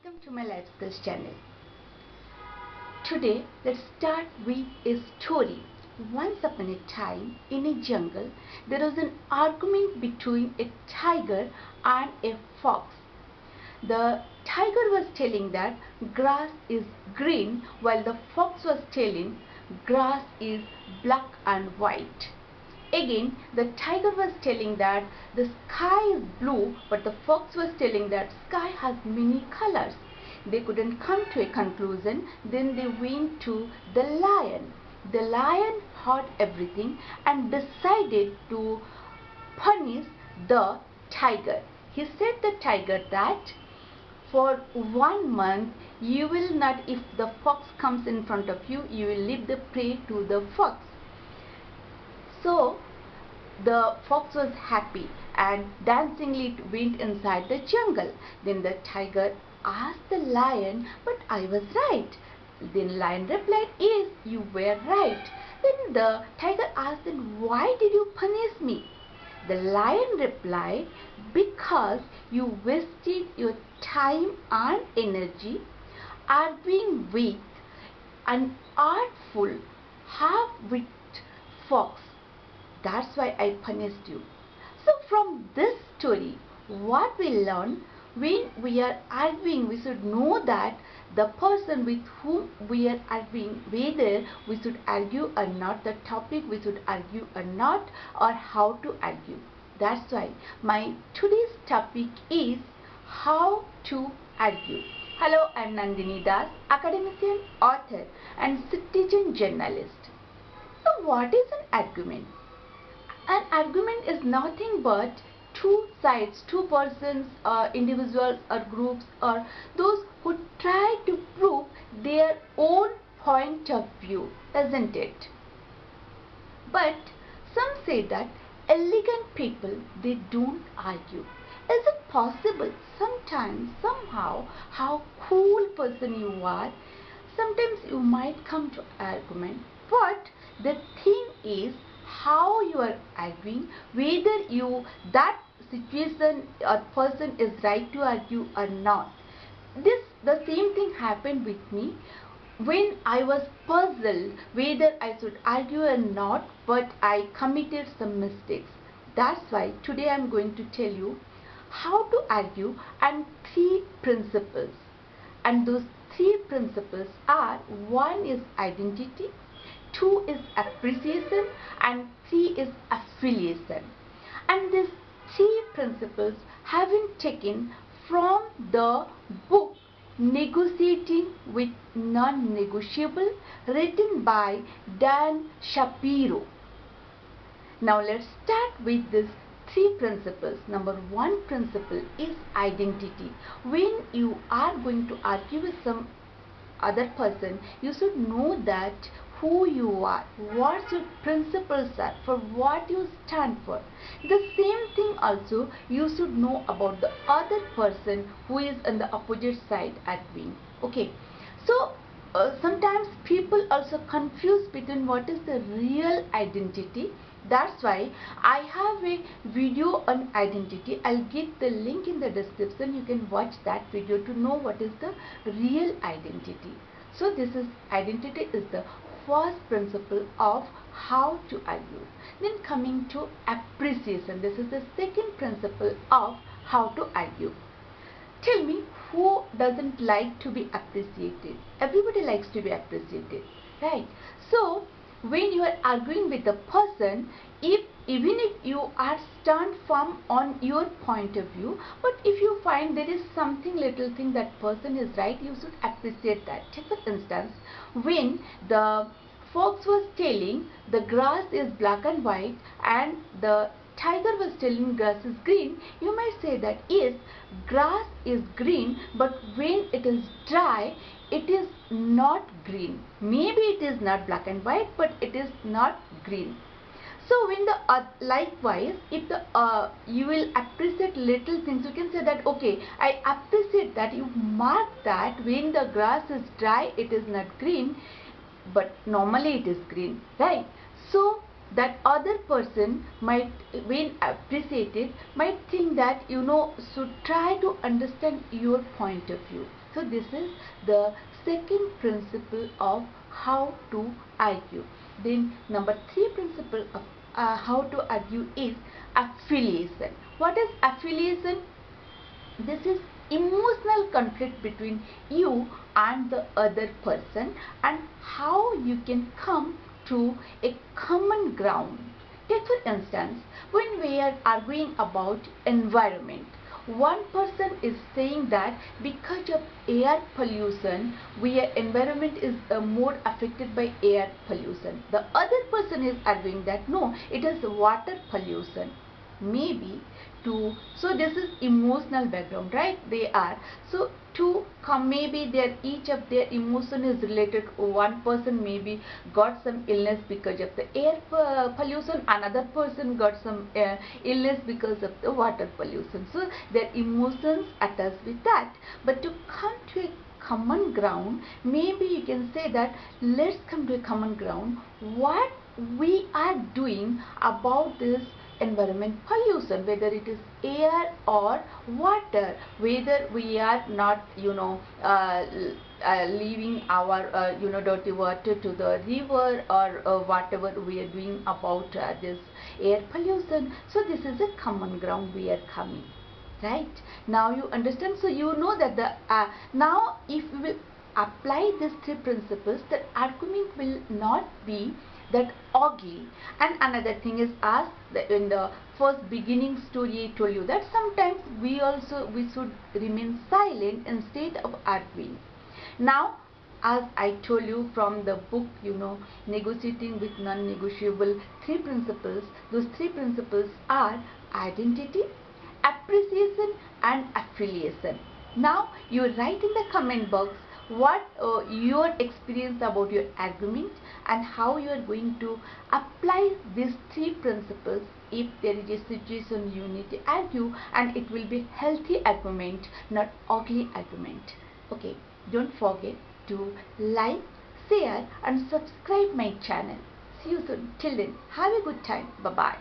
welcome to my Life Skills channel. Today let's start with a story. Once upon a time in a jungle there was an argument between a tiger and a fox. The tiger was telling that grass is green while the fox was telling grass is black and white. Again, the tiger was telling that the sky is blue, but the fox was telling that sky has many colors. They couldn't come to a conclusion. Then they went to the lion. The lion heard everything and decided to punish the tiger. He said the tiger that for 1 month you will not, if the fox comes in front of you, you will leave the prey to the fox. So the fox was happy and dancingly went inside the jungle. Then the tiger asked the lion, "But I was right." Then lion replied, "Yes, you were right." Then the tiger asked, "Then why did you punish me?" The lion replied, "Because you wasted your time and energy arguing with an artful, half-witted fox. That's why I punished you." So from this story, what we learn, when we are arguing, we should know that the person with whom we are arguing, whether we should argue or not, the topic we should argue or not, or how to argue. That's why my today's topic is how to argue. Hello, I am Nandini Das, academician, author and citizen journalist. So what is an argument? An argument is nothing but two sides, two persons, individuals or groups, or those who try to prove their own point of view, isn't it? But some say that elegant people, they don't argue. Is it possible? Sometimes, somehow, how cool person you are, sometimes you might come to argument. But the thing is, how you are arguing, whether that situation or person is right to argue or not. The same thing happened with me when I was puzzled whether I should argue or not, but I committed some mistakes. That's why today I am going to tell you how to argue and 3 principles. And those 3 principles are: 1 is identity, 2 is appreciation, and 3 is affiliation. And these 3 principles have been taken from the book Negotiating with Non-Negotiable, written by Dan Shapiro. Now let's start with these 3 principles. Number 1 principle is identity. When you are going to argue with some other person, you should know that who you are, what your principles are, for what you stand for. The same thing also you should know about the other person who is on the opposite side arguing. Okay, so sometimes people also confuse between what is the real identity. That's why I have a video on identity. I'll give the link in the description. You can watch that video to know what is the real identity. So this is identity is the first principle of how to argue. Then coming to appreciation, this is the second principle of how to argue. Tell me, who doesn't like to be appreciated? Everybody likes to be appreciated, right? So when you are arguing with a person, even if you are stand firm on your point of view, but if you find there is something, little thing that person is right, you should appreciate that. Take for instance, when the fox was telling the grass is black and white and the tiger was telling grass is green, you might say that yes, grass is green, but when it is dry, it is not green. Maybe it is not black and white, but it is not green. So when likewise, if you will appreciate little things, you can say that okay, I appreciate that you mark that when the grass is dry, it is not green, but normally it is green, right? So that other person might, when appreciated, might think that so try to understand your point of view. So this is the second principle of how to argue. Then number 3 principle of how to argue is affiliation. What is affiliation? This is emotional conflict between you and the other person, and how you can come to a common ground. Take for instance, when we are arguing about environment, one person is saying that because of air pollution, our environment is more affected by air pollution. The other person is arguing that no, it is water pollution. Maybe to, so this is emotional background, right? They are, so to come, maybe their each of their emotion is related. One person maybe got some illness because of the air pollution, another person got some illness because of the water pollution, so their emotions attached with that. But to come to a common ground, maybe you can say that let's come to a common ground, what we are doing about this environment pollution, whether it is air or water, whether we are not leaving our dirty water to the river, or whatever we are doing about this air pollution. So this is a common ground we are coming, right? Now you understand. So you know that the now if we will apply these 3 principles, the argument will not be that ugly. And another thing is, as in the first beginning story I told you, that sometimes we should remain silent instead of arguing. Now as I told you from the book, negotiating with non-negotiable 3 principles, those 3 principles are identity, appreciation and affiliation. Now you write in the comment box what your experience about your argument, and how you are going to apply these 3 principles if there is a situation you need to argue, and it will be healthy argument, not ugly argument. Okay, don't forget to like, share and subscribe my channel. See you soon. Till then, have a good time. Bye bye.